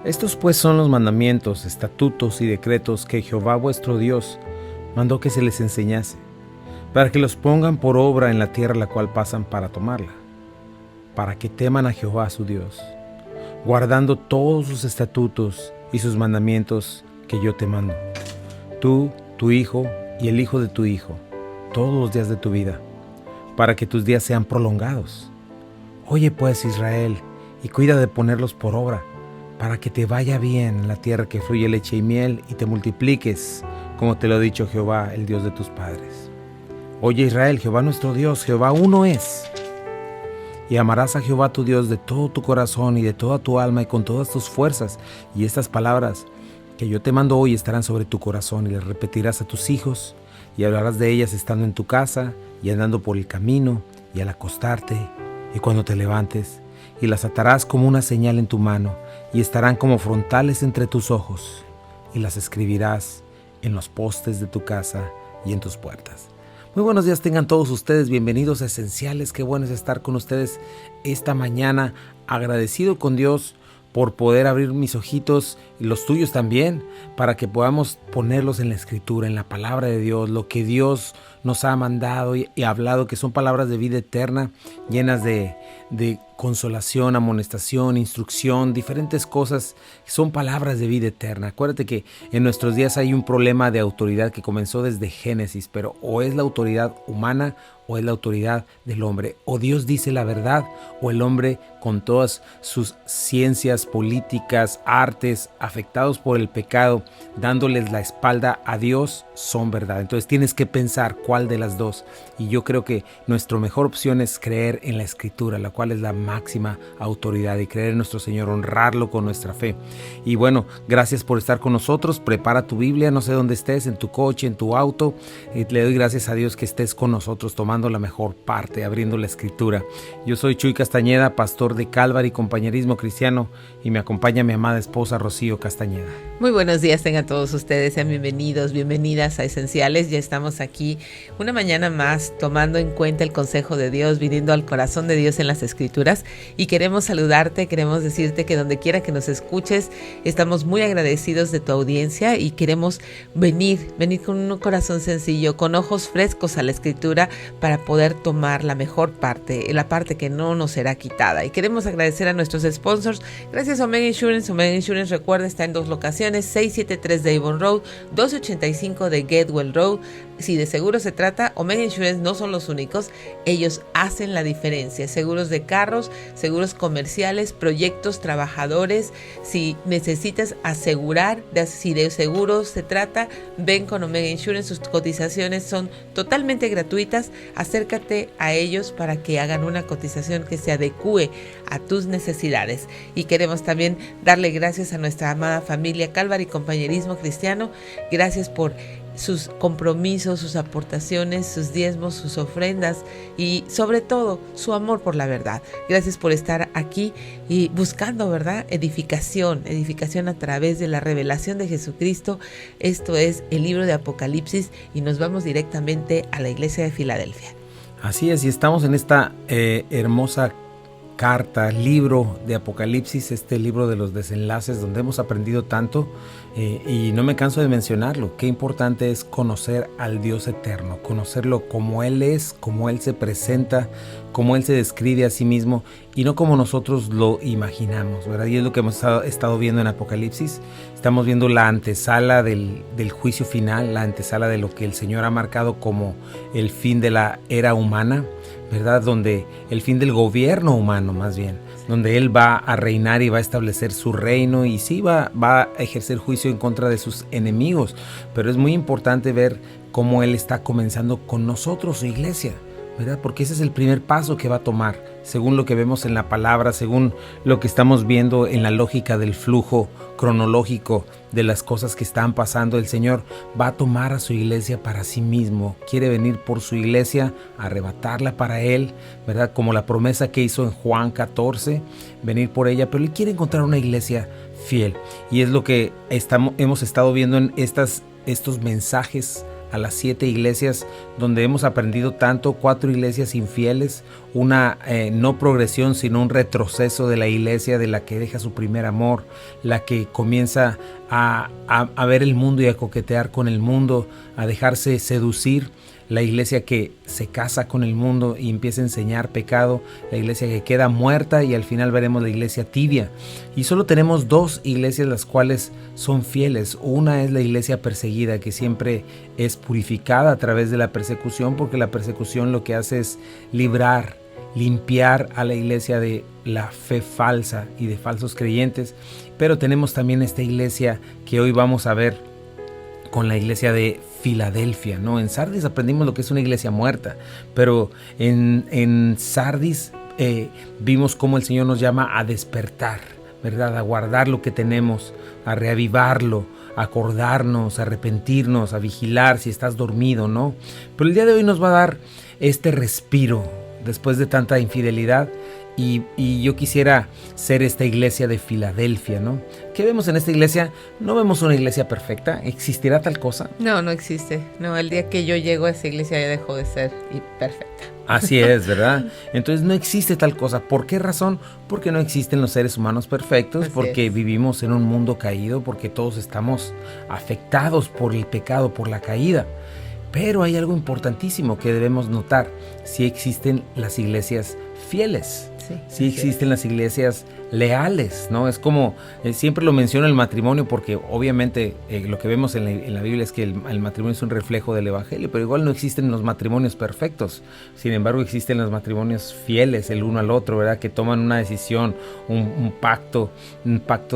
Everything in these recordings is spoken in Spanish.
Estos pues son los mandamientos, estatutos y decretos que Jehová vuestro Dios mandó que se les enseñase, para que los pongan por obra en la tierra la cual pasan para tomarla, para que teman a Jehová su Dios, guardando todos sus estatutos y sus mandamientos que yo te mando, tú, tu hijo y el hijo de tu hijo, todos los días de tu vida, para que tus días sean prolongados. Oye pues, Israel, y cuida de ponerlos por obra, para que te vaya bien en la tierra que fluye leche y miel, y te multipliques, como te lo ha dicho Jehová, el Dios de tus padres. Oye Israel, Jehová nuestro Dios, Jehová uno es. Y amarás a Jehová tu Dios de todo tu corazón y de toda tu alma y con todas tus fuerzas. Y estas palabras que yo te mando hoy estarán sobre tu corazón, y las repetirás a tus hijos, y hablarás de ellas estando en tu casa y andando por el camino y al acostarte y cuando te levantes, y las atarás como una señal en tu mano, y estarán como frontales entre tus ojos, y las escribirás en los postes de tu casa y en tus puertas. Muy buenos días tengan todos ustedes, bienvenidos a Esenciales. Qué bueno es estar con ustedes esta mañana, agradecido con Dios por poder abrir mis ojitos y los tuyos también, para que podamos ponerlos en la Escritura, en la palabra de Dios, lo que Dios nos ha mandado y hablado, que son palabras de vida eterna, llenas de consolación, amonestación, instrucción, diferentes cosas. Son palabras de vida eterna. Acuérdate que en nuestros días hay un problema de autoridad que comenzó desde Génesis, pero o es la autoridad humana o es la autoridad del hombre. O Dios dice la verdad, o el hombre, con todas sus ciencias, políticas, artes, afectados por el pecado, dándoles la espalda a Dios, son verdad. Entonces tienes que pensar cuál de las dos. Y yo creo que nuestra mejor opción es creer en la Escritura, la cual es la máxima autoridad, y creer en nuestro Señor, honrarlo con nuestra fe. Y bueno, gracias por estar con nosotros. Prepara tu Biblia, no sé dónde estés, en tu coche, en tu auto. Le doy gracias a Dios que estés con nosotros, tomando la mejor parte, abriendo la Escritura. Yo soy Chuy Castañeda, pastor de Calvary Compañerismo Cristiano, y me acompaña mi amada esposa Rocío Castañeda. Muy buenos días tengan todos ustedes, sean bienvenidos, bienvenidas a Esenciales. Ya estamos aquí una mañana más tomando en cuenta el consejo de Dios, viniendo al corazón de Dios en las Escrituras, y queremos saludarte, queremos decirte que donde quiera que nos escuches, estamos muy agradecidos de tu audiencia y queremos venir con un corazón sencillo, con ojos frescos a la Escritura, para poder tomar la mejor parte, la parte que no nos será quitada. Y queremos agradecer a nuestros sponsors. Gracias a Omega Insurance. Omega Insurance, recuerda, está en dos locaciones: 673 de Avon Road, 285 de Getwell Road. Si de seguros se trata, Omega Insurance no son los únicos, ellos hacen la diferencia. Seguros de carros, seguros comerciales, proyectos, trabajadores. Si necesitas asegurar, si de seguros se trata, ven con Omega Insurance. Sus cotizaciones son totalmente gratuitas. Acércate a ellos para que hagan una cotización que se adecue a tus necesidades. Y queremos también darle gracias a nuestra amada familia Calvary Compañerismo Cristiano. Gracias por sus compromisos, sus aportaciones, sus diezmos, sus ofrendas y sobre todo su amor por la verdad. Gracias por estar aquí y buscando, ¿verdad?, edificación a través de la revelación de Jesucristo. Esto es el libro de Apocalipsis, y nos vamos directamente a la iglesia de Filadelfia. Así es, y estamos en esta hermosa carta, libro de Apocalipsis, este libro de los desenlaces, donde hemos aprendido tanto, y no me canso de mencionarlo. Qué importante es conocer al Dios eterno, conocerlo como Él es, como Él se presenta, como Él se describe a sí mismo, y no como nosotros lo imaginamos, ¿verdad? Y es lo que hemos estado viendo en Apocalipsis. Estamos viendo la antesala del juicio final, la antesala de lo que el Señor ha marcado como el fin de la era humana, ¿verdad? Donde el fin del gobierno humano, más bien, donde Él va a reinar y va a establecer su reino, y sí va a ejercer juicio en contra de sus enemigos. Pero es muy importante ver cómo Él está comenzando con nosotros, su iglesia, ¿verdad? Porque ese es el primer paso que va a tomar, según lo que vemos en la palabra, según lo que estamos viendo en la lógica del flujo cronológico de las cosas que están pasando. El Señor va a tomar a su iglesia para sí mismo. Quiere venir por su iglesia, arrebatarla para Él, ¿verdad? Como la promesa que hizo en Juan 14, venir por ella, pero Él quiere encontrar una iglesia fiel. Y es lo que hemos estado viendo en estos mensajes a las 7 iglesias donde hemos aprendido tanto, 4 iglesias infieles, una no progresión sino un retroceso de la iglesia, de la que deja su primer amor, la que comienza a ver el mundo y a coquetear con el mundo, a dejarse seducir. La iglesia que se casa con el mundo y empieza a enseñar pecado, la iglesia que queda muerta, y al final veremos la iglesia tibia. Y solo tenemos 2 iglesias las cuales son fieles. Una es la iglesia perseguida, que siempre es purificada a través de la persecución, porque la persecución lo que hace es limpiar a la iglesia de la fe falsa y de falsos creyentes. Pero tenemos también esta iglesia que hoy vamos a ver con la iglesia de Filadelfia, ¿no? En Sardis aprendimos lo que es una iglesia muerta, pero en Sardis vimos cómo el Señor nos llama a despertar, ¿verdad? A guardar lo que tenemos, a reavivarlo, a acordarnos, a arrepentirnos, a vigilar si estás dormido, ¿no? Pero el día de hoy nos va a dar este respiro después de tanta infidelidad. Y yo quisiera ser esta iglesia de Filadelfia, ¿no? ¿Qué vemos en esta iglesia? No vemos una iglesia perfecta. ¿Existirá tal cosa? No, no existe. No, el día que yo llego a esa iglesia ya dejó de ser perfecta. Así es, ¿verdad? Entonces no existe tal cosa. ¿Por qué razón? Porque no existen los seres humanos perfectos, Así porque es. vivimos en un mundo caído, porque todos estamos afectados por el pecado, por la caída. Pero hay algo importantísimo que debemos notar. Sí existen las iglesias fieles. Sí existen las iglesias leales, ¿no? Es como, siempre lo menciono el matrimonio, porque obviamente lo que vemos en la Biblia es que el matrimonio es un reflejo del evangelio, pero igual no existen los matrimonios perfectos. Sin embargo, existen los matrimonios fieles el uno al otro, ¿verdad? Que toman una decisión, un pacto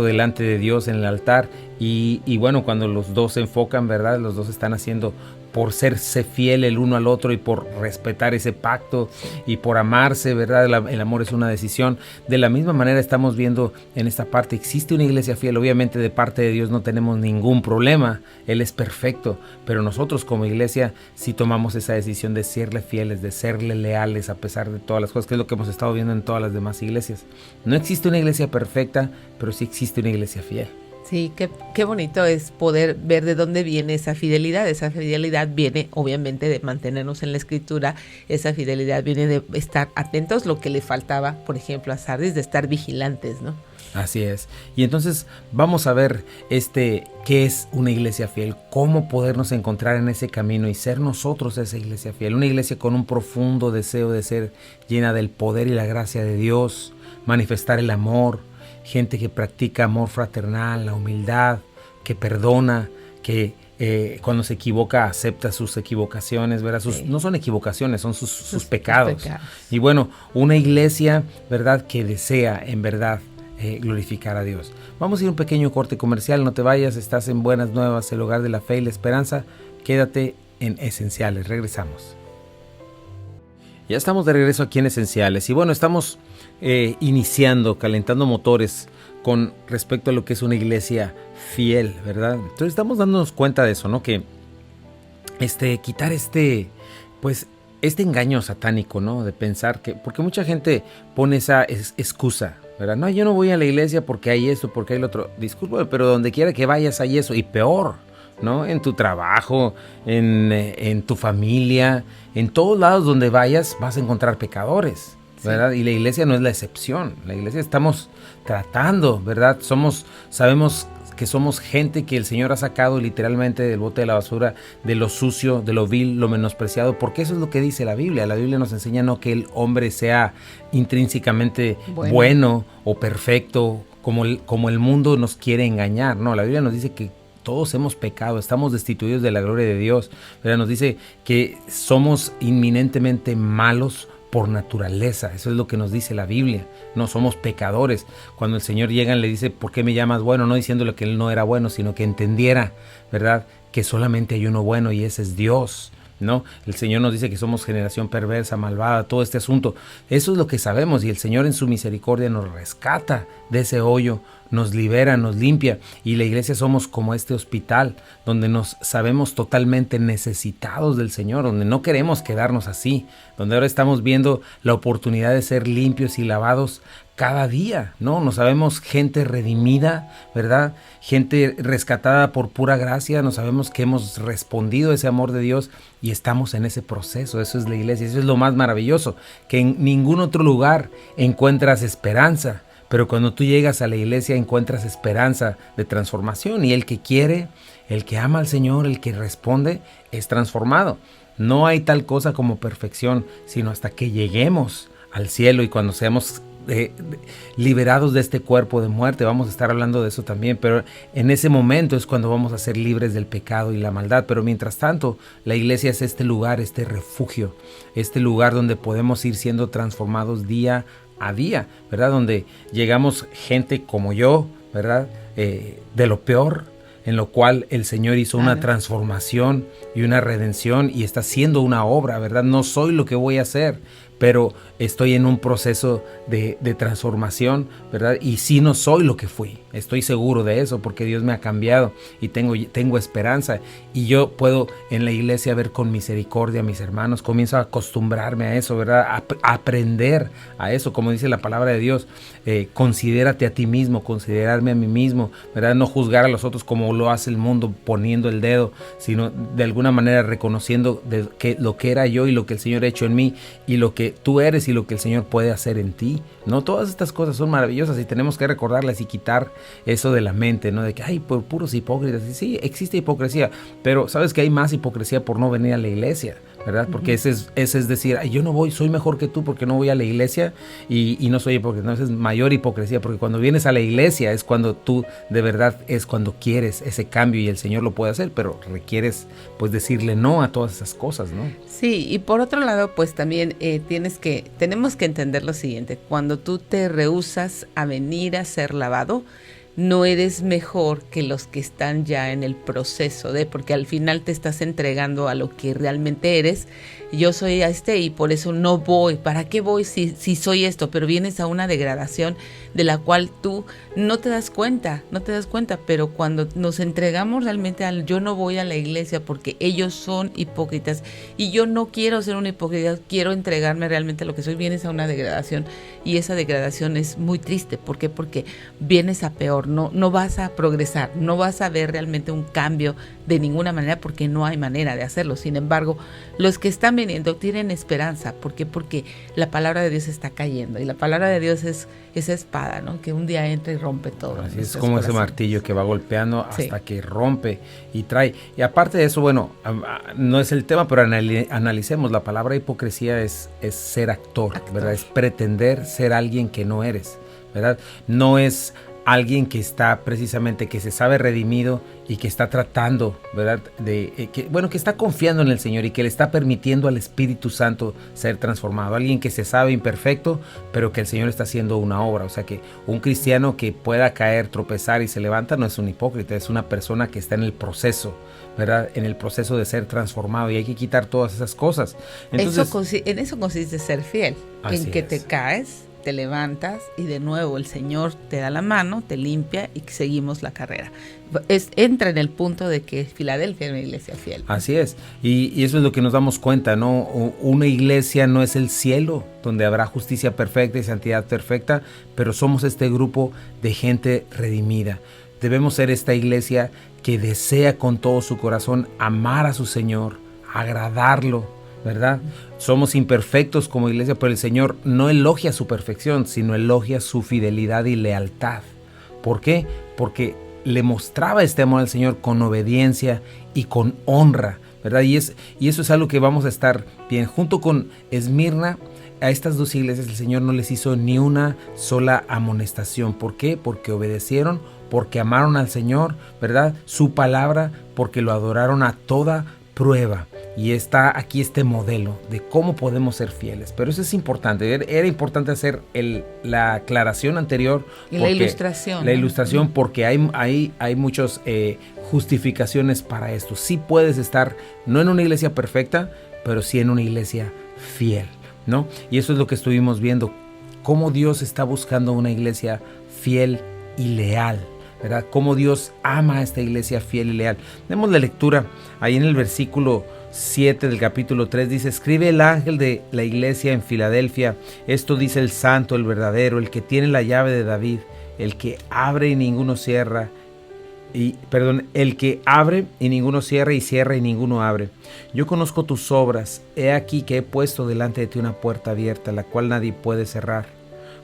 delante de Dios en el altar. Y bueno, cuando los dos se enfocan, ¿verdad? Los dos están haciendo por serse fiel el uno al otro y por respetar ese pacto y por amarse, ¿verdad? El amor es una decisión. De la misma manera estamos viendo en esta parte, existe una iglesia fiel. Obviamente de parte de Dios no tenemos ningún problema, Él es perfecto, pero nosotros como iglesia sí tomamos esa decisión de serle fieles, de serle leales a pesar de todas las cosas, que es lo que hemos estado viendo en todas las demás iglesias. No existe una iglesia perfecta, pero sí existe una iglesia fiel. Sí, qué bonito es poder ver de dónde viene esa fidelidad. Esa fidelidad viene obviamente de mantenernos en la Escritura, esa fidelidad viene de estar atentos, lo que le faltaba, por ejemplo, a Sardis, de estar vigilantes, ¿no? Así es. Y entonces vamos a ver qué es una iglesia fiel, cómo podernos encontrar en ese camino y ser nosotros esa iglesia fiel. Una iglesia con un profundo deseo de ser llena del poder y la gracia de Dios, manifestar el amor, gente que practica amor fraternal, la humildad, que perdona, que cuando se equivoca acepta sus equivocaciones, ¿verdad? Sí. No son equivocaciones, son sus pecados. Y bueno, una iglesia, ¿verdad?, que desea en verdad glorificar a Dios. Vamos a ir a un pequeño corte comercial, no te vayas, estás en Buenas Nuevas, el hogar de la fe y la esperanza. Quédate en Esenciales, regresamos. Ya estamos de regreso aquí en Esenciales y bueno, estamos calentando motores con respecto a lo que es una iglesia fiel, ¿verdad? Entonces estamos dándonos cuenta de eso, ¿no? Que quitar este engaño satánico, ¿no? De pensar que, porque mucha gente pone esa excusa, ¿verdad? No, yo no voy a la iglesia porque hay esto, porque hay lo otro. Disculpa, pero donde quiera que vayas hay eso, y peor, ¿no? En tu trabajo, en tu familia, en todos lados donde vayas vas a encontrar pecadores, ¿verdad? Sí. Y la iglesia no es la excepción. La iglesia estamos tratando, ¿verdad? Sabemos que somos gente que el Señor ha sacado literalmente del bote de la basura, de lo sucio, de lo vil, lo menospreciado, porque eso es lo que dice la Biblia. La Biblia nos enseña no que el hombre sea intrínsecamente bueno o perfecto, como el mundo nos quiere engañar. No, la Biblia nos dice que todos hemos pecado, estamos destituidos de la gloria de Dios, ¿verdad? Nos dice que somos inminentemente malos por naturaleza. Eso es lo que nos dice la Biblia. No somos pecadores. Cuando el Señor llega le dice, ¿por qué me llamas bueno? No diciéndole que él no era bueno, sino que entendiera, ¿verdad?, que solamente hay uno bueno y ese es Dios, ¿no? El Señor nos dice que somos generación perversa, malvada, todo este asunto. Eso es lo que sabemos y el Señor en su misericordia nos rescata de ese hoyo, nos libera, nos limpia, y la iglesia somos como este hospital donde nos sabemos totalmente necesitados del Señor, donde no queremos quedarnos así, donde ahora estamos viendo la oportunidad de ser limpios y lavados cada día, ¿no? No sabemos gente redimida, ¿verdad? Gente rescatada por pura gracia, no sabemos que hemos respondido a ese amor de Dios y estamos en ese proceso. Eso es la iglesia, eso es lo más maravilloso, que en ningún otro lugar encuentras esperanza, pero cuando tú llegas a la iglesia encuentras esperanza de transformación, y el que quiere, el que ama al Señor, el que responde, es transformado. No hay tal cosa como perfección, sino hasta que lleguemos al cielo y cuando seamos liberados de este cuerpo de muerte. Vamos a estar hablando de eso también, pero en ese momento es cuando vamos a ser libres del pecado y la maldad. Pero mientras tanto, la iglesia es este lugar, este refugio, este lugar donde podemos ir siendo transformados día a día, ¿verdad? Donde llegamos gente como yo, ¿verdad? De lo peor, en lo cual el Señor hizo una transformación y una redención y está haciendo una obra, ¿verdad? No soy lo que voy a hacer, pero estoy en un proceso de transformación, ¿verdad? Y sí, no soy lo que fui, estoy seguro de eso porque Dios me ha cambiado y tengo esperanza, y yo puedo en la iglesia ver con misericordia a mis hermanos, comienzo a acostumbrarme a eso, ¿verdad? A aprender a eso, como dice la palabra de Dios, considérate a ti mismo, considerarme a mí mismo, ¿verdad? No juzgar a los otros como lo hace el mundo poniendo el dedo, sino de alguna manera reconociendo lo que era yo y lo que el Señor ha hecho en mí y lo que tú eres y lo que el Señor puede hacer en ti, ¿no? Todas estas cosas son maravillosas y tenemos que recordarlas y quitar eso de la mente, ¿no? De que hay puros hipócritas. Y sí, existe hipocresía, pero sabes que hay más hipocresía por no venir a la iglesia, ¿verdad? Porque ese es decir, ay, yo no voy, soy mejor que tú porque no voy a la iglesia y no soy hipócrita. No, esa es mayor hipocresía, porque cuando vienes a la iglesia es cuando tú de verdad es cuando quieres ese cambio y el Señor lo puede hacer, pero requieres pues decirle no a todas esas cosas, ¿no? Sí, y por otro lado pues también tenemos que entender lo siguiente: cuando tú te rehusas a venir a ser lavado, no eres mejor que los que están ya en el proceso porque al final te estás entregando a lo que realmente eres. Yo soy y por eso no voy. ¿Para qué voy si soy esto? Pero vienes a una degradación de la cual tú no te das cuenta, pero cuando nos entregamos realmente al yo no voy a la iglesia porque ellos son hipócritas y yo no quiero ser una hipócrita, quiero entregarme realmente a lo que soy, vienes a una degradación, y esa degradación es muy triste. ¿Por qué? Porque vienes a peor, no vas a progresar, no vas a ver realmente un cambio de ninguna manera porque no hay manera de hacerlo. Sin embargo, los que están viniendo tienen esperanza. ¿Por qué? Porque la palabra de Dios está cayendo y la palabra de Dios es esa espada, ¿no? Que un día entra y rompe todo. Así es como ese martillo que va golpeando hasta que rompe y trae. Y aparte de eso, bueno, no es el tema, pero analicemos. La palabra hipocresía es ser actor, ¿verdad? Es pretender ser alguien que no eres, ¿verdad? No es alguien que está precisamente, que se sabe redimido y que está tratando, ¿verdad? Que está confiando en el Señor y que le está permitiendo al Espíritu Santo ser transformado. Alguien que se sabe imperfecto, pero que el Señor está haciendo una obra. O sea, que un cristiano que pueda caer, tropezar y se levanta no es un hipócrita, es una persona que está en el proceso, ¿verdad? En el proceso de ser transformado, y hay que quitar todas esas cosas. Entonces, en eso consiste ser fiel, en que es. te caes, te levantas y de nuevo el Señor te da la mano, te limpia y seguimos la carrera. Entra en el punto de que Filadelfia es una iglesia fiel. Así es, y eso es lo que nos damos cuenta, ¿no? Una iglesia no es el cielo donde habrá justicia perfecta y santidad perfecta, pero somos este grupo de gente redimida. Debemos ser esta iglesia que desea con todo su corazón amar a su Señor, agradarlo, ¿verdad? Somos imperfectos como iglesia, pero el Señor no elogia su perfección, sino elogia su fidelidad y lealtad. ¿Por qué? Porque le mostraba este amor al Señor con obediencia y con honra, ¿verdad? Y eso es algo que vamos a estar bien. Junto con Esmirna, a estas dos iglesias el Señor no les hizo ni una sola amonestación. ¿Por qué? Porque obedecieron, porque amaron al Señor, ¿verdad? Su palabra, porque lo adoraron a toda prueba. Y está aquí este modelo de cómo podemos ser fieles. Pero eso es importante. Era importante hacer la aclaración anterior. Y la ilustración. La ilustración, porque hay muchas justificaciones para esto. Sí puedes estar, no en una iglesia perfecta, pero sí en una iglesia fiel, ¿no? Y eso es lo que estuvimos viendo. Cómo Dios está buscando una iglesia fiel y leal, ¿verdad? Cómo Dios ama a esta iglesia fiel y leal. Demos la lectura ahí en el versículo 7 del capítulo 3 dice: escribe el ángel de la iglesia en Filadelfia, esto dice el santo, el verdadero, el que tiene la llave de David, el que abre y ninguno cierra, el que abre y ninguno cierra, y cierra y ninguno abre. Yo conozco tus obras, he aquí que he puesto delante de ti una puerta abierta, la cual nadie puede cerrar.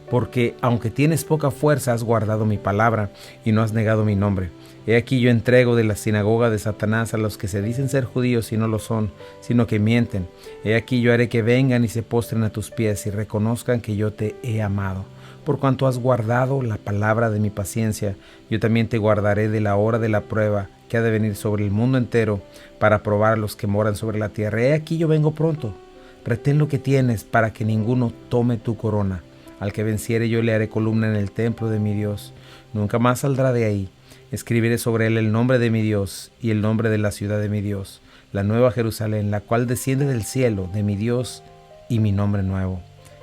Porque aunque tienes poca fuerza, has guardado mi palabra y no has negado mi nombre. He aquí yo entrego de la sinagoga de Satanás a los que se dicen ser judíos y no lo son, sino que mienten. He aquí yo haré que vengan y se postren a tus pies y reconozcan que yo te he amado. Por cuanto has guardado la palabra de mi paciencia, yo también te guardaré de la hora de la prueba que ha de venir sobre el mundo entero para probar a los que moran sobre la tierra. He aquí yo vengo pronto. Retén lo que tienes para que ninguno tome tu corona. Al que venciere yo le haré columna en el templo de mi Dios. Nunca más saldrá de ahí. Escribiré sobre él el nombre de mi Dios y el nombre de la ciudad de mi Dios, la nueva Jerusalén, la cual desciende del cielo de mi Dios, y mi nombre nuevo.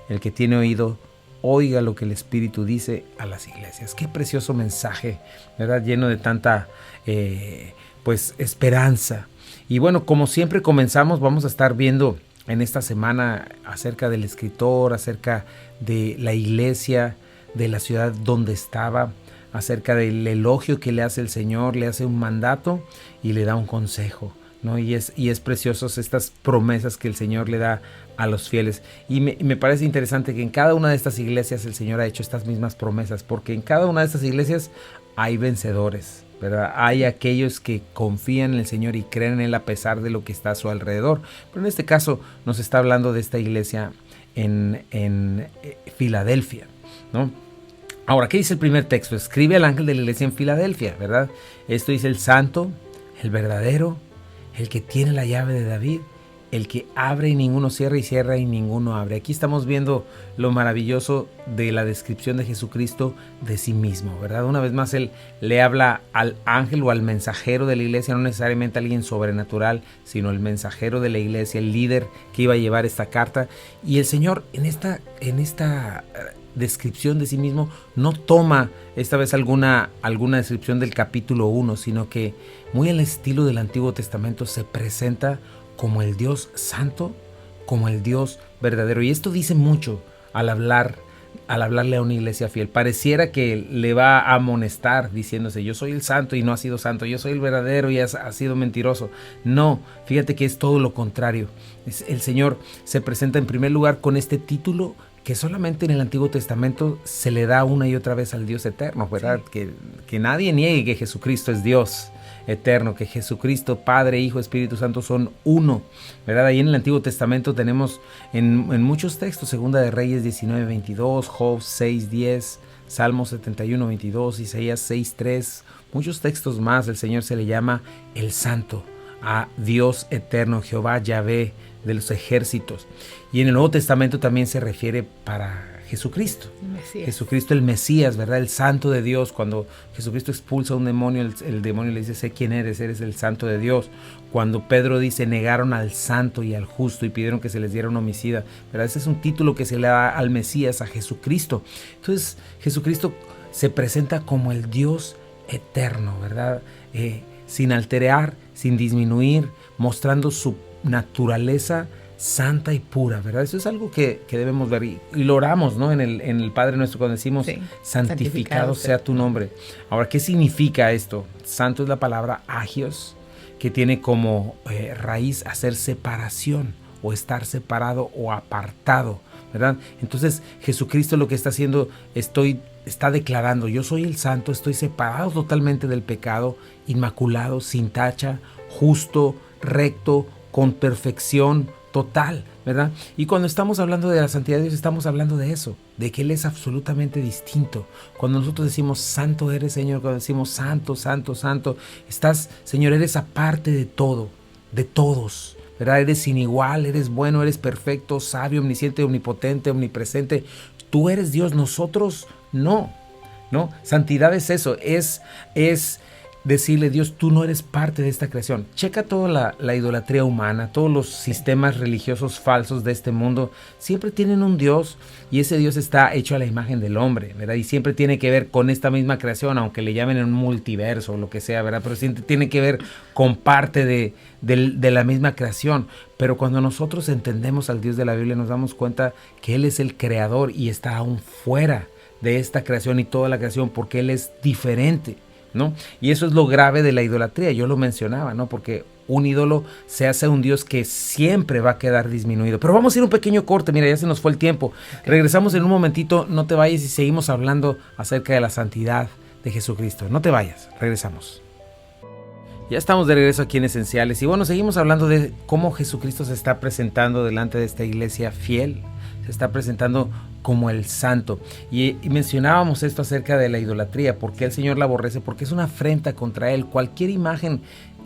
El que tiene oído, oiga lo que el Espíritu dice a las iglesias. Qué precioso mensaje, ¿verdad? Lleno de tanta esperanza. Y bueno, como siempre comenzamos, vamos a estar viendo en esta semana acerca del escritor, acerca de la iglesia, de la ciudad donde estaba, acerca del elogio que le hace el Señor, le hace un mandato y le da un consejo, ¿no? Y es preciosas estas promesas que el Señor le da a los fieles. Y me parece interesante que en cada una de estas iglesias el Señor ha hecho estas mismas promesas, porque en cada una de estas iglesias hay vencedores, ¿verdad? Hay aquellos que confían en el Señor y creen en Él a pesar de lo que está a su alrededor. Pero en este caso nos está hablando de esta iglesia en Filadelfia, ¿no? Ahora, ¿qué dice el primer texto? Escribe al ángel de la iglesia en Filadelfia, ¿verdad? Esto dice el santo, el verdadero, el que tiene la llave de David, el que abre y ninguno cierra, y cierra y ninguno abre. Aquí estamos viendo lo maravilloso de la descripción de Jesucristo de sí mismo, ¿verdad? Una vez más, Él le habla al ángel o al mensajero de la iglesia, no necesariamente a alguien sobrenatural, sino el mensajero de la iglesia, el líder que iba a llevar esta carta. Y el Señor en esta descripción de sí mismo no toma esta vez alguna descripción del capítulo 1, sino que muy al estilo del Antiguo Testamento se presenta como el Dios santo, como el Dios verdadero. Y esto dice mucho al hablarle a una iglesia fiel. Pareciera que le va a amonestar diciéndose: yo soy el santo y no has sido santo, yo soy el verdadero y has sido mentiroso. No, fíjate que es todo lo contrario. El Señor se presenta en primer lugar con este título que solamente en el Antiguo Testamento se le da una y otra vez al Dios eterno, ¿verdad? Sí. Que nadie niegue que Jesucristo es Dios eterno, que Jesucristo, Padre, Hijo, Espíritu Santo son uno, ¿verdad? Ahí en el Antiguo Testamento tenemos en muchos textos, Segunda de Reyes 19:22, Job 6:10, Salmo 71:22, Isaías 6:3, muchos textos más. El Señor se le llama el Santo, a Dios eterno, Jehová Yahvé de los ejércitos. Y en el Nuevo Testamento también se refiere para Jesucristo, Jesucristo el Mesías, ¿verdad? El Santo de Dios. Cuando Jesucristo expulsa a un demonio, el demonio le dice: sé quién eres el Santo de Dios. Cuando Pedro dice: negaron al Santo y al Justo y pidieron que se les diera un homicida, ¿verdad? Ese es un título que se le da al Mesías, a Jesucristo. Entonces Jesucristo se presenta como el Dios eterno, ¿verdad? Sin alterar, sin disminuir, mostrando su naturaleza santa y pura, ¿verdad? Eso es algo que debemos ver y lo oramos, ¿no? En el Padre Nuestro cuando decimos: sí, santificado sea tu nombre. Ahora, ¿qué significa esto? Santo es la palabra agios, que tiene como raíz hacer separación o estar separado o apartado, ¿verdad? Entonces Jesucristo lo que está haciendo, está declarando: yo soy el santo, estoy separado totalmente del pecado, inmaculado, sin tacha, justo, recto, con perfección total, ¿verdad? Y cuando estamos hablando de la santidad de Dios, estamos hablando de eso, de que Él es absolutamente distinto. Cuando nosotros decimos: santo eres, Señor, cuando decimos santo, santo, santo, Señor, eres aparte de todo, de todos, ¿verdad? Eres sin igual, eres bueno, eres perfecto, sabio, omnisciente, omnipotente, omnipresente. Tú eres Dios, nosotros no. Santidad es eso, es decirle, Dios, tú no eres parte de esta creación. Checa toda la idolatría humana, todos los sistemas religiosos falsos de este mundo, siempre tienen un Dios y ese Dios está hecho a la imagen del hombre, ¿verdad? Y siempre tiene que ver con esta misma creación, aunque le llamen un multiverso o lo que sea, ¿verdad? Pero siempre tiene que ver con parte de la misma creación. Pero cuando nosotros entendemos al Dios de la Biblia, nos damos cuenta que Él es el creador y está aún fuera de esta creación y toda la creación, porque Él es diferente, ¿no? Y eso es lo grave de la idolatría, yo lo mencionaba, ¿no? Porque un ídolo se hace un Dios que siempre va a quedar disminuido. Pero vamos a ir a un pequeño corte, mira, ya se nos fue el tiempo. Regresamos en un momentito, no te vayas y seguimos hablando acerca de la santidad de Jesucristo. No te vayas, regresamos. Ya estamos de regreso aquí en Esenciales y bueno, seguimos hablando de cómo Jesucristo se está presentando delante de esta iglesia fiel, se está presentando como el santo. Y mencionábamos esto acerca de la idolatría, porque el Señor la aborrece, porque es una afrenta contra Él. Cualquier imagen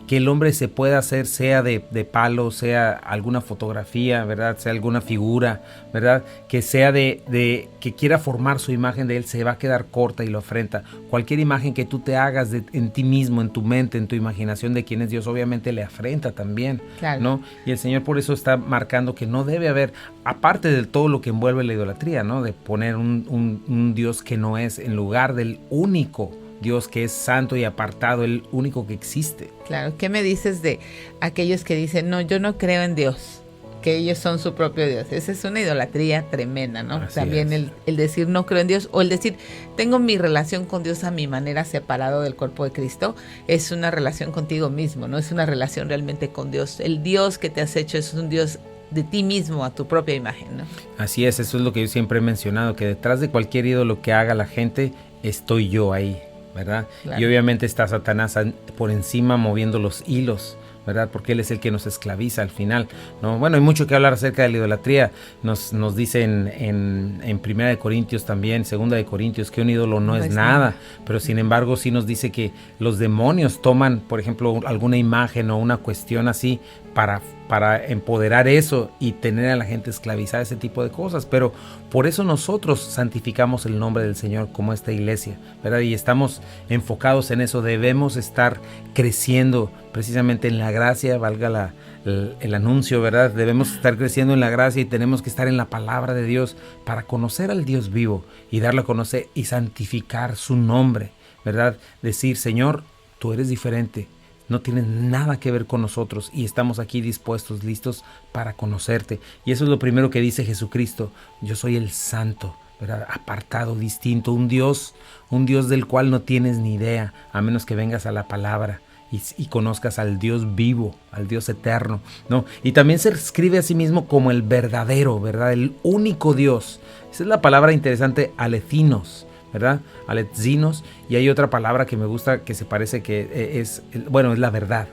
que el hombre se pueda hacer, sea de palo, sea alguna fotografía, ¿verdad? Sea alguna figura, ¿verdad? Que sea que quiera formar su imagen de Él, se va a quedar corta y lo afrenta. Cualquier imagen que tú te hagas en ti mismo, en tu mente, en tu imaginación de quién es Dios, obviamente le afrenta también, claro, ¿no? Y el Señor por eso está marcando que no debe haber, aparte de todo lo que envuelve la idolatría, ¿no? De poner un Dios que no es en lugar del único Dios que es santo y apartado, el único que existe. Claro, ¿qué me dices de aquellos que dicen, no, yo no creo en Dios, que ellos son su propio Dios? Esa es una idolatría tremenda, ¿no? Así También el decir no creo en Dios, o el decir tengo mi relación con Dios a mi manera, separado del cuerpo de Cristo, es una relación contigo mismo, no es una relación realmente con Dios. El Dios que te has hecho es un Dios de ti mismo, a tu propia imagen, ¿no? Así es, eso es lo que yo siempre he mencionado, que detrás de cualquier ídolo que haga la gente, estoy yo ahí, ¿verdad? Claro. Y obviamente está Satanás por encima moviendo los hilos, ¿verdad? Porque él es el que nos esclaviza al final, ¿no? Bueno, hay mucho que hablar acerca de la idolatría. Nos dicen en 1 Corintios también, 2 Corintios, que un ídolo no es nada, pero sin embargo sí nos dice que los demonios toman, por ejemplo, alguna imagen o una cuestión así para empoderar eso y tener a la gente esclavizada, ese tipo de cosas. Pero por eso nosotros santificamos el nombre del Señor como esta iglesia, ¿verdad? Y estamos enfocados en eso. Debemos estar creciendo precisamente en la gracia, valga el anuncio, ¿verdad? Debemos estar creciendo en la gracia y tenemos que estar en la palabra de Dios para conocer al Dios vivo y darlo a conocer y santificar su nombre, ¿verdad? Decir, Señor, tú eres diferente. No tienes nada que ver con nosotros y estamos aquí dispuestos, listos para conocerte. Y eso es lo primero que dice Jesucristo. Yo soy el santo, ¿verdad? Apartado, distinto, un Dios del cual no tienes ni idea, a menos que vengas a la palabra y conozcas al Dios vivo, al Dios eterno, ¿no? Y también se escribe a sí mismo como el verdadero, ¿verdad? El único Dios. Esa es la palabra interesante, alethinos, ¿verdad? Aletzinos, y hay otra palabra que me gusta que se parece que es la verdad,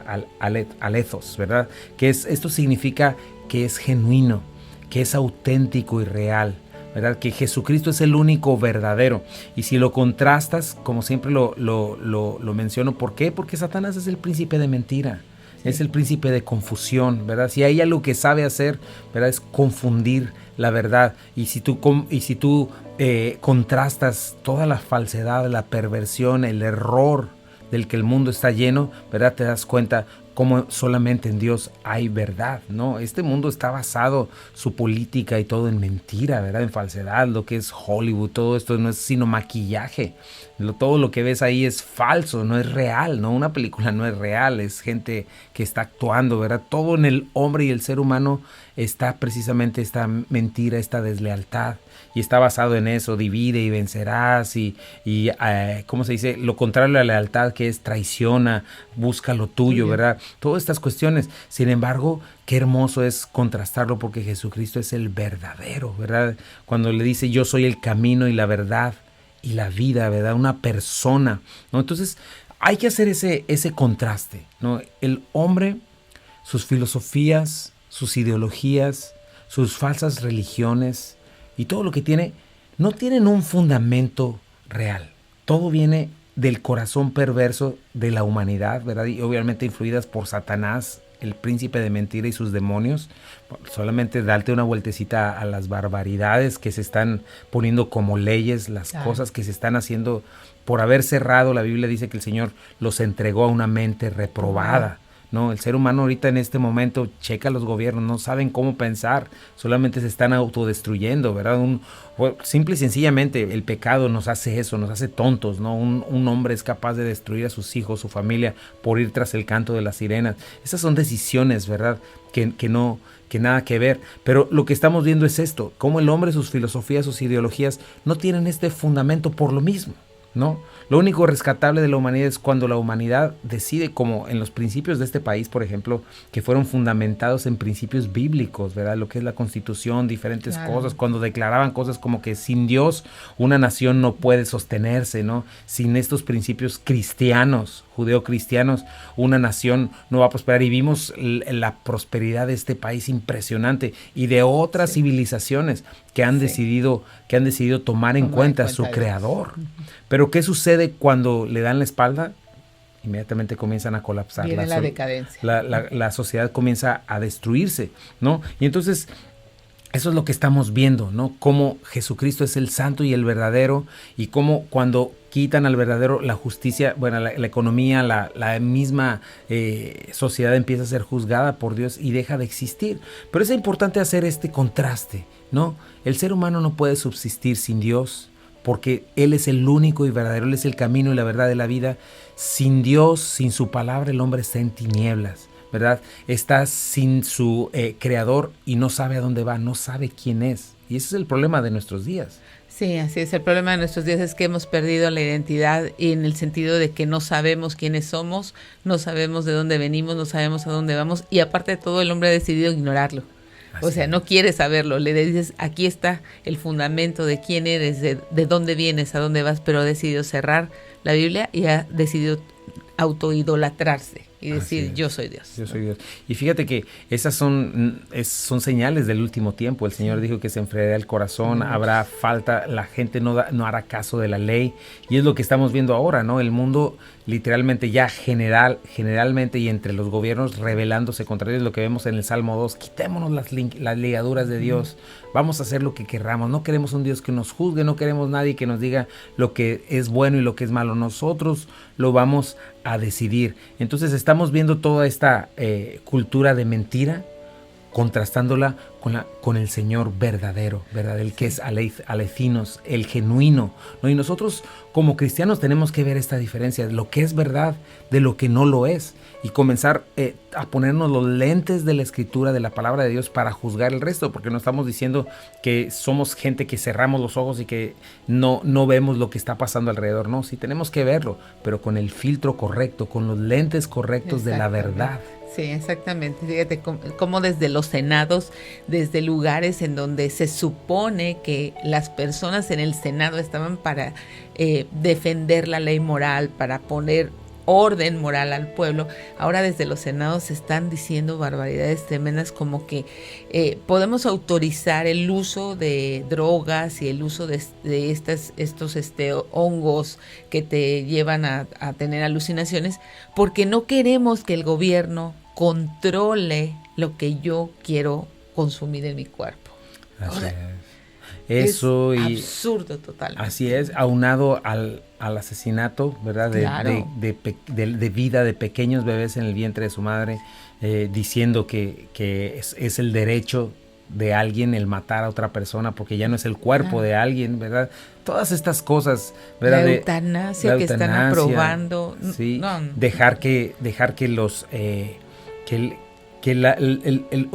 alethos, ¿verdad? Que esto significa que es genuino, que es auténtico y real, ¿verdad? Que Jesucristo es el único verdadero. Y si lo contrastas, como siempre lo menciono, ¿por qué? Porque Satanás es el príncipe de mentira. Es el príncipe de confusión, ¿verdad? Si hay algo que sabe hacer, ¿verdad? Es confundir la verdad. Y si tú contrastas toda la falsedad, la perversión, el error del que el mundo está lleno, ¿verdad? Te das cuenta cómo solamente en Dios hay verdad, ¿no? Este mundo está basado, su política y todo, en mentira, ¿verdad? En falsedad, lo que es Hollywood, todo esto no es sino maquillaje. Todo lo que ves ahí es falso, no es real, ¿no? Una película no es real, es gente que está actuando, ¿verdad? Todo en el hombre y el ser humano está precisamente esta mentira, esta deslealtad, y está basado en eso, divide y vencerás, ¿cómo se dice? Lo contrario a la lealtad, que es traiciona, busca lo tuyo, ¿verdad? Todas estas cuestiones. Sin embargo, qué hermoso es contrastarlo, porque Jesucristo es el verdadero, ¿verdad? Cuando le dice, yo soy el camino y la verdad y la vida, ¿verdad? Una persona, ¿no? Entonces, hay que hacer ese contraste, ¿no? El hombre, sus filosofías, sus ideologías, sus falsas religiones y todo lo que tiene, no tienen un fundamento real. Todo viene del corazón perverso de la humanidad, ¿verdad? Y obviamente influidas por Satanás el príncipe de mentira y sus demonios. Solamente darte una vueltecita a las barbaridades que se están poniendo como leyes, las cosas que se están haciendo por haber cerrado. La Biblia dice que el Señor los entregó a una mente reprobada. No, el ser humano ahorita en este momento, checa los gobiernos, no saben cómo pensar, solamente se están autodestruyendo, ¿verdad? Simple y sencillamente el pecado nos hace eso, nos hace tontos, ¿no? Un hombre es capaz de destruir a sus hijos, su familia, por ir tras el canto de las sirenas. Esas son decisiones, ¿verdad? Que nada que ver. Pero lo que estamos viendo es esto, cómo el hombre, sus filosofías, sus ideologías no tienen este fundamento por lo mismo, ¿no? Lo único rescatable de la humanidad es cuando la humanidad decide, como en los principios de este país, por ejemplo, que fueron fundamentados en principios bíblicos, ¿verdad? Lo que es la Constitución, diferentes cosas, cuando declaraban cosas como que sin Dios una nación no puede sostenerse, ¿no? Sin estos principios cristianos, judeocristianos, una nación no va a prosperar. Y vimos la prosperidad de este país impresionante y de otras civilizaciones que han decidido tomar en cuenta su creador. Pero ¿qué sucede cuando le dan la espalda? Inmediatamente comienzan a colapsar. Viene la decadencia. La sociedad comienza a destruirse, ¿no? Y entonces eso es lo que estamos viendo, ¿no? Cómo Jesucristo es el santo y el verdadero, y cómo cuando quitan al verdadero, la justicia, bueno, la economía, la misma sociedad empieza a ser juzgada por Dios y deja de existir. Pero es importante hacer este contraste, ¿no? El ser humano no puede subsistir sin Dios, porque Él es el único y verdadero, Él es el camino y la verdad de la vida. Sin Dios, sin su palabra, el hombre está en tinieblas, ¿verdad? Está sin su creador y no sabe a dónde va, no sabe quién es. Y ese es el problema de nuestros días. Sí, así es. El problema de nuestros días es que hemos perdido la identidad, en el sentido de que no sabemos quiénes somos, no sabemos de dónde venimos, no sabemos a dónde vamos, y aparte de todo, el hombre ha decidido ignorarlo. O sea, no quiere saberlo. Le dices, aquí está el fundamento de quién eres, de dónde vienes, a dónde vas, pero ha decidido cerrar la Biblia y ha decidido autoidolatrarse y decir, yo soy Dios. Yo soy Dios. Y fíjate que esas son señales del último tiempo. El Señor dijo que se enfriará el corazón, habrá falta, la gente no hará caso de la ley. Y es lo que estamos viendo ahora, ¿no? El mundo literalmente ya generalmente y entre los gobiernos rebelándose contra Dios. Lo que vemos en el Salmo 2, quitémonos las ligaduras de Dios, vamos a hacer lo que querramos. No queremos un Dios que nos juzgue, no queremos nadie que nos diga lo que es bueno y lo que es malo. Nosotros lo vamos a decidir. Entonces estamos viendo toda esta cultura de mentira, contrastándola con el Señor verdadero, ¿verdad? El que es alecinos, el genuino, ¿no? Y nosotros como cristianos tenemos que ver esta diferencia, de lo que es verdad de lo que no lo es, y comenzar a ponernos los lentes de la Escritura, de la palabra de Dios, para juzgar el resto, porque no estamos diciendo que somos gente que cerramos los ojos y que no vemos lo que está pasando alrededor. No, sí tenemos que verlo, pero con el filtro correcto, con los lentes correctos de la verdad. Sí, exactamente. Fíjate cómo desde los senados, desde lugares en donde se supone que las personas en el Senado estaban para defender la ley moral, para poner orden moral al pueblo, ahora desde los senados se están diciendo barbaridades tremendas, como que podemos autorizar el uso de drogas y el uso de estos hongos que te llevan a tener alucinaciones, porque no queremos que el gobierno controle lo que yo quiero consumir en mi cuerpo. Así es. Eso es y absurdo totalmente. Así es, aunado al asesinato, ¿verdad? Claro. De vida de pequeños bebés en el vientre de su madre, diciendo que es el derecho de alguien el matar a otra persona porque ya no es el cuerpo de alguien, ¿verdad? Todas estas cosas, ¿verdad? La eutanasia que están aprobando. Sí, no. dejar que los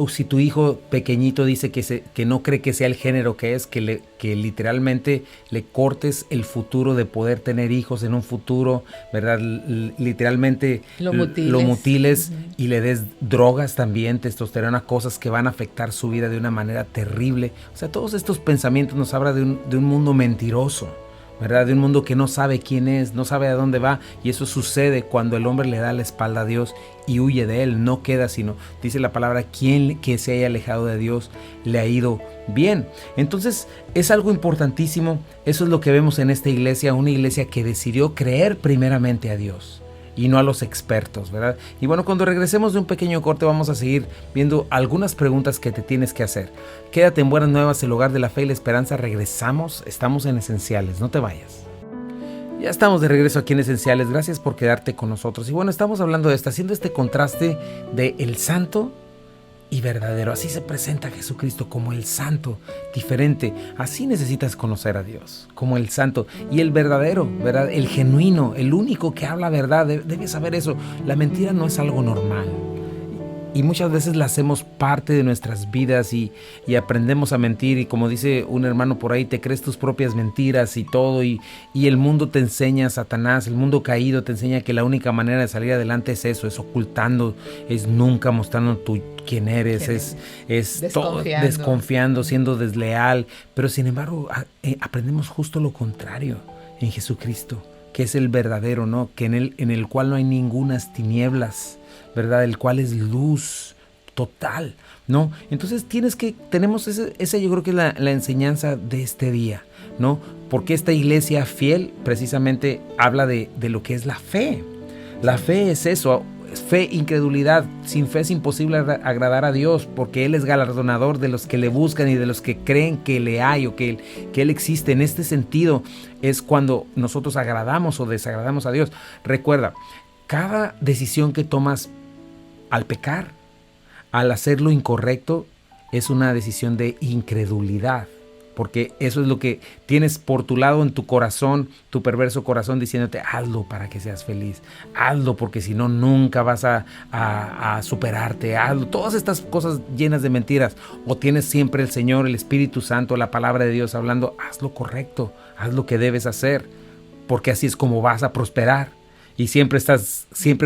si tu hijo pequeñito dice que no cree que sea el género que es, que literalmente le cortes el futuro de poder tener hijos en un futuro, ¿verdad? Literalmente lo mutiles y le des drogas también, testosterona, cosas que van a afectar su vida de una manera terrible. O sea, todos estos pensamientos nos hablan de un mundo mentiroso, ¿verdad? De un mundo que no sabe quién es, no sabe a dónde va, y eso sucede cuando el hombre le da la espalda a Dios y huye de él. No queda sino, dice la palabra, quien que se haya alejado de Dios le ha ido bien. Entonces es algo importantísimo. Eso es lo que vemos en esta iglesia, una iglesia que decidió creer primeramente a Dios. y no a los expertos, ¿verdad? Y bueno, cuando regresemos de un pequeño corte vamos a seguir viendo algunas preguntas que te tienes que hacer. Quédate en Buenas Nuevas, el hogar de la fe y la esperanza. Regresamos, estamos en Esenciales, no te vayas. Ya estamos de regreso aquí en Esenciales, gracias por quedarte con nosotros. Y bueno, estamos hablando de esto, haciendo este contraste de el santo y verdadero. Así se presenta Jesucristo, como el santo, diferente. Así necesitas conocer a Dios, como el santo y el verdadero, ¿verdad? El genuino, el único que habla verdad. Debes saber eso. La mentira no es algo normal. Y muchas veces la hacemos parte de nuestras vidas y aprendemos a mentir. Y como dice un hermano por ahí, te crees tus propias mentiras y todo. Y el mundo te enseña, Satanás, el mundo caído te enseña que la única manera de salir adelante es eso, es ocultando, es nunca mostrando quién eres, es desconfiando, siendo desleal. Pero sin embargo, aprendemos justo lo contrario en Jesucristo, que es el verdadero, ¿no? Que en el cual no hay ningunas tinieblas, ¿verdad? El cual es luz total, ¿no? Entonces tenemos esa yo creo que es la enseñanza de este día, ¿no? Porque esta iglesia fiel precisamente habla de lo que es la fe. La fe es eso, fe, incredulidad. Sin fe es imposible agradar a Dios, porque Él es galardonador de los que le buscan y de los que creen que le hay o que Él existe. En este sentido es cuando nosotros agradamos o desagradamos a Dios. Recuerda, cada decisión que tomas al pecar, al hacer lo incorrecto, es una decisión de incredulidad, porque eso es lo que tienes por tu lado en tu corazón, tu perverso corazón, diciéndote: hazlo para que seas feliz, hazlo porque si no nunca vas a superarte, hazlo. Todas estas cosas llenas de mentiras. O tienes siempre el Señor, el Espíritu Santo, la palabra de Dios hablando: haz lo correcto, haz lo que debes hacer, porque así es como vas a prosperar. Y siempre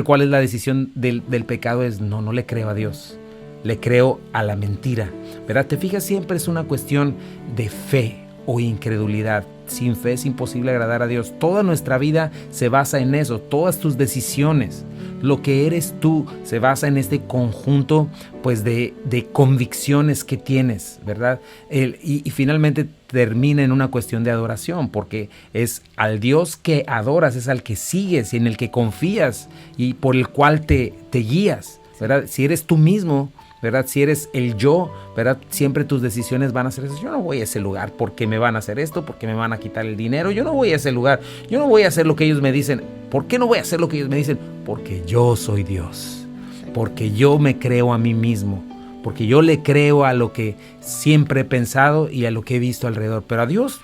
¿cuál es la decisión del pecado? Es no le creo a Dios, le creo a la mentira, ¿verdad? Te fijas, siempre es una cuestión de fe o incredulidad. Sin fe es imposible agradar a Dios. Toda nuestra vida se basa en eso, todas tus decisiones, lo que eres tú, se basa en este conjunto pues de convicciones que tienes, ¿verdad? Y finalmente termina en una cuestión de adoración, porque es al Dios que adoras, es al que sigues y en el que confías y por el cual te guías, ¿verdad? Si eres tú mismo, ¿verdad? Si eres el yo, ¿verdad? Siempre tus decisiones van a ser esas. Yo no voy a ese lugar porque me van a hacer esto, porque me van a quitar el dinero. Yo no voy a ese lugar. Yo no voy a hacer lo que ellos me dicen. ¿Por qué no voy a hacer lo que ellos me dicen? Porque yo soy Dios. Porque yo me creo a mí mismo. Porque yo le creo a lo que siempre he pensado y a lo que he visto alrededor. Pero a Dios,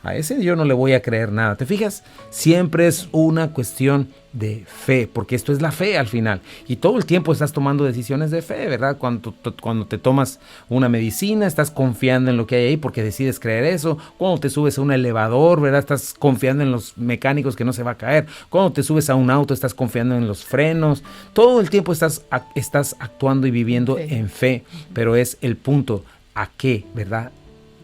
a ese yo no le voy a creer nada. ¿Te fijas? Siempre es una cuestión de fe, porque esto es la fe al final. Y todo el tiempo estás tomando decisiones de fe, ¿verdad? Cuando te tomas una medicina, estás confiando en lo que hay ahí porque decides creer eso. Cuando te subes a un elevador, ¿verdad? Estás confiando en los mecánicos que no se va a caer. Cuando te subes a un auto, estás confiando en los frenos. Todo el tiempo estás actuando y viviendo en fe, pero es el punto. ¿A qué, verdad?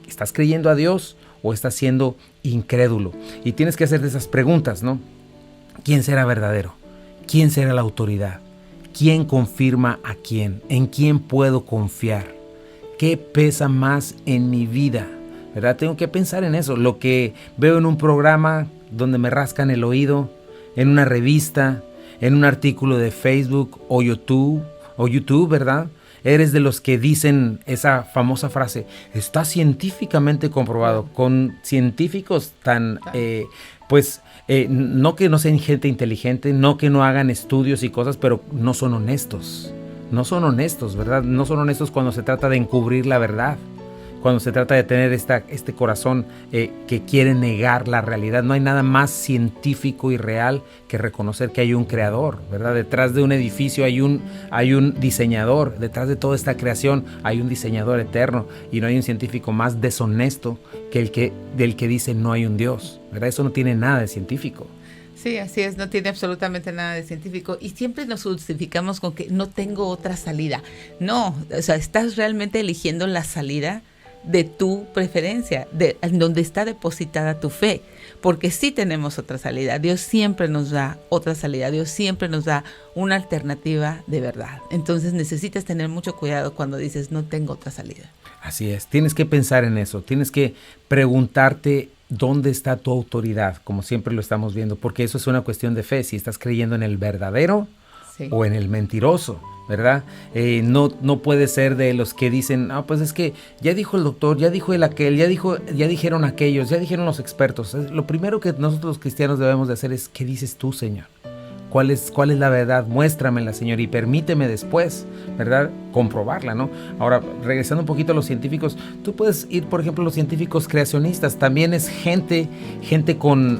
¿Estás creyendo a Dios o estás siendo incrédulo? Y tienes que hacerte esas preguntas, ¿no? ¿Quién será verdadero? ¿Quién será la autoridad? ¿Quién confirma a quién? ¿En quién puedo confiar? ¿Qué pesa más en mi vida? ¿Verdad? Tengo que pensar en eso. Lo que veo en un programa donde me rascan el oído, en una revista, en un artículo de Facebook o YouTube, ¿verdad? Eres de los que dicen esa famosa frase: está científicamente comprobado, con científicos tan, no que no sean gente inteligente, no que no hagan estudios y cosas, pero no son honestos. No son honestos, ¿verdad? No son honestos cuando se trata de encubrir la verdad. Cuando se trata de tener este corazón que quiere negar la realidad. No hay nada más científico y real que reconocer que hay un creador, ¿verdad? Detrás de un edificio hay un diseñador. Detrás de toda esta creación hay un diseñador eterno. Y no hay un científico más deshonesto que del que dice no hay un Dios, ¿verdad? Eso no tiene nada de científico. Sí, así es, no tiene absolutamente nada de científico y siempre nos justificamos con que no tengo otra salida. No, o sea, estás realmente eligiendo la salida de tu preferencia, en donde está depositada tu fe, porque sí tenemos otra salida. Dios siempre nos da otra salida, Dios siempre nos da una alternativa de verdad. Entonces necesitas tener mucho cuidado cuando dices no tengo otra salida. Así es, tienes que pensar en eso, tienes que preguntarte ¿dónde está tu autoridad? Como siempre lo estamos viendo, porque eso es una cuestión de fe, si estás creyendo en el verdadero o en el mentiroso, ¿verdad? No puede ser de los que dicen, pues es que ya dijo el doctor, ya dijo el aquel, ya dijeron aquellos, ya dijeron los expertos. Lo primero que nosotros los cristianos debemos de hacer es, ¿qué dices tú, Señor? ¿Cuál es la verdad? Muéstramela, Señor, y permíteme después, ¿verdad?, comprobarla, ¿no? Ahora, regresando un poquito a los científicos, tú puedes ir, por ejemplo, a los científicos creacionistas. También es gente con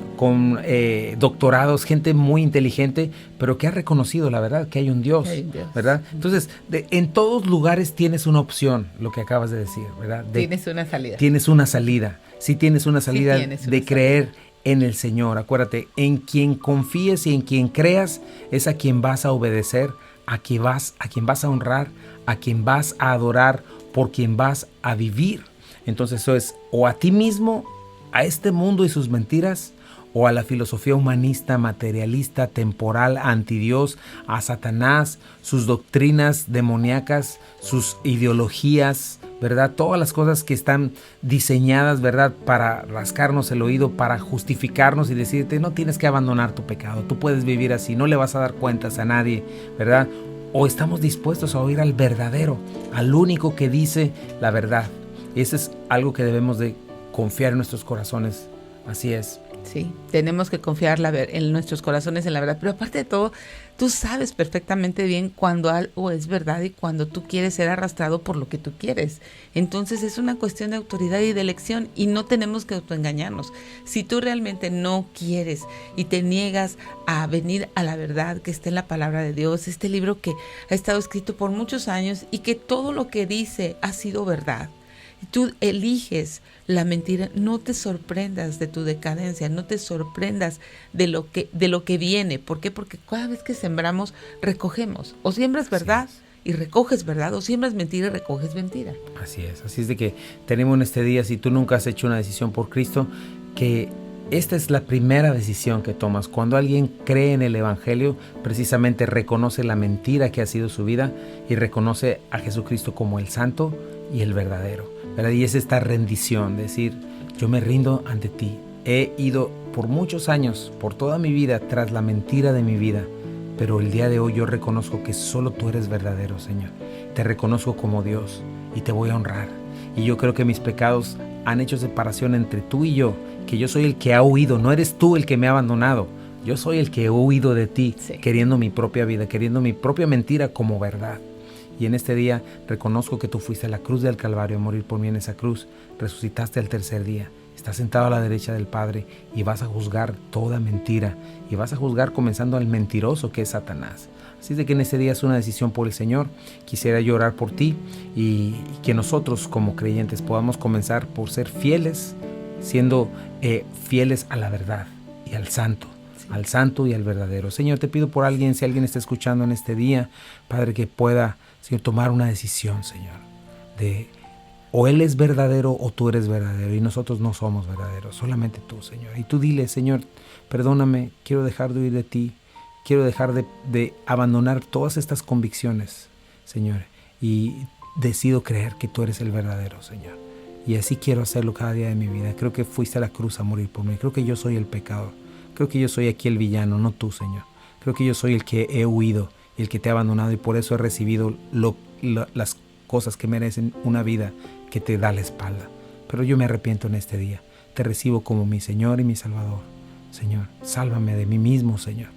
doctorados, gente muy inteligente, pero que ha reconocido la verdad, que hay un Dios, ¿verdad? Entonces, en todos lugares tienes una opción, lo que acabas de decir, ¿verdad? Tienes una salida. Tienes una salida. Sí tienes una salida de creer en el Señor. Acuérdate, en quien confíes y en quien creas es a quien vas a obedecer, a quien vas a honrar, a quien vas a adorar, por quien vas a vivir. Entonces eso es o a ti mismo, a este mundo y sus mentiras, o a la filosofía humanista, materialista, temporal, antidios, a Satanás, sus doctrinas demoníacas, sus ideologías, ¿verdad? Todas las cosas que están diseñadas, ¿verdad?, para rascarnos el oído, para justificarnos y decirte, no tienes que abandonar tu pecado, tú puedes vivir así, no le vas a dar cuentas a nadie, ¿verdad? O estamos dispuestos a oír al verdadero, al único que dice la verdad. Y eso es algo que debemos de confiar en nuestros corazones. Así es. Sí, tenemos que confiar en nuestros corazones en la verdad, pero aparte de todo, tú sabes perfectamente bien cuando algo es verdad y cuando tú quieres ser arrastrado por lo que tú quieres. Entonces es una cuestión de autoridad y de elección y no tenemos que autoengañarnos. Si tú realmente no quieres y te niegas a venir a la verdad que está en la palabra de Dios, este libro que ha estado escrito por muchos años y que todo lo que dice ha sido verdad, tú eliges la mentira, no te sorprendas de tu decadencia, no te sorprendas de lo que viene. ¿Por qué? Porque cada vez que sembramos, recogemos. O siembras verdad y recoges verdad, o siembras mentira y recoges mentira. Así es de que tenemos en este día, si tú nunca has hecho una decisión por Cristo, que esta es la primera decisión que tomas. Cuando alguien cree en el Evangelio, precisamente reconoce la mentira que ha sido su vida y reconoce a Jesucristo como el santo y el verdadero, ¿verdad? Y es esta rendición, decir, yo me rindo ante ti. He ido por muchos años, por toda mi vida, tras la mentira de mi vida, pero el día de hoy yo reconozco que solo tú eres verdadero, Señor. Te reconozco como Dios y te voy a honrar. Y yo creo que mis pecados han hecho separación entre tú y yo, que yo soy el que ha huido, no eres tú el que me ha abandonado. Yo soy el que he huido de ti, queriendo mi propia vida, queriendo mi propia mentira como verdad. Y en este día reconozco que tú fuiste a la cruz del Calvario a morir por mí en esa cruz. Resucitaste al tercer día. Estás sentado a la derecha del Padre y vas a juzgar toda mentira. Y vas a juzgar comenzando al mentiroso que es Satanás. Así de que en este día es una decisión por el Señor. Quisiera yo orar por ti y que nosotros como creyentes podamos comenzar por ser fieles, siendo fieles a la verdad y al santo. Al santo y al verdadero. Señor, te pido por alguien, si alguien está escuchando en este día, Padre, que pueda, Señor, tomar una decisión, Señor, de o Él es verdadero o tú eres verdadero y nosotros no somos verdaderos, solamente tú, Señor. Y tú dile, Señor, perdóname, quiero dejar de huir de ti, quiero dejar de abandonar todas estas convicciones, Señor, y decido creer que tú eres el verdadero, Señor. Y así quiero hacerlo cada día de mi vida. Creo que fuiste a la cruz a morir por mí, creo que yo soy el pecador. Creo que yo soy aquí el villano, no tú, Señor. Creo que yo soy el que he huido y el que te ha abandonado y por eso he recibido las cosas que merecen una vida que te da la espalda. Pero yo me arrepiento en este día. Te recibo como mi Señor y mi Salvador. Señor, sálvame de mí mismo, Señor.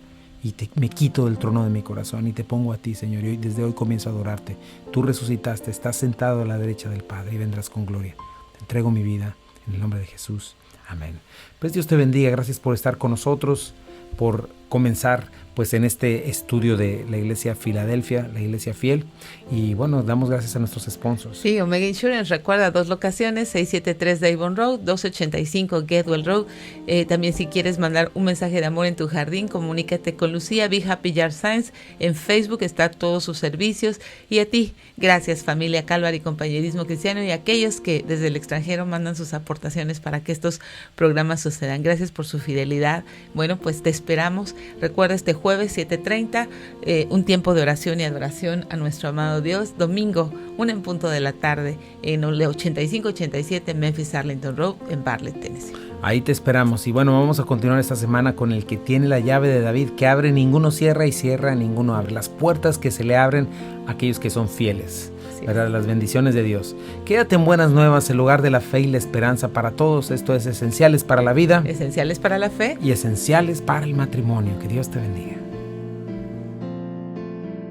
Y me quito del trono de mi corazón y te pongo a ti, Señor. Y desde hoy comienzo a adorarte. Tú resucitaste, estás sentado a la derecha del Padre y vendrás con gloria. Te entrego mi vida en el nombre de Jesús. Amén. Pues Dios te bendiga, gracias por estar con nosotros, por comenzar pues en este estudio de la Iglesia Filadelfia, la Iglesia Fiel. Y bueno, damos gracias a nuestros sponsors. Sí, Omega Insurance recuerda 2 locaciones, 673 Devon Road, 285 Getwell Road. También si quieres mandar un mensaje de amor en tu jardín, comunícate con Lucía, Be Happy Yard Signs. En Facebook está todos sus servicios. Y a ti, gracias familia Calvary Compañerismo Cristiano y a aquellos que desde el extranjero mandan sus aportaciones para que estos programas sucedan. Gracias por su fidelidad. Bueno, pues te esperamos. Recuerda este jueves 7:30, un tiempo de oración y adoración a nuestro amado Dios. Domingo, 1 en punto de la tarde, en el 8587 Memphis Arlington Road, en Bartlett, Tennessee. Ahí te esperamos. Y bueno, vamos a continuar esta semana con el que tiene la llave de David, que abre, ninguno cierra, y cierra, ninguno abre. Las puertas que se le abren a aquellos que son fieles. ¿Verdad? Las bendiciones de Dios. Quédate en Buenas Nuevas, el lugar de la fe y la esperanza para todos. Esto es Esenciales para la Vida. Esenciales para la Fe. Y Esenciales para el Matrimonio. Que Dios te bendiga.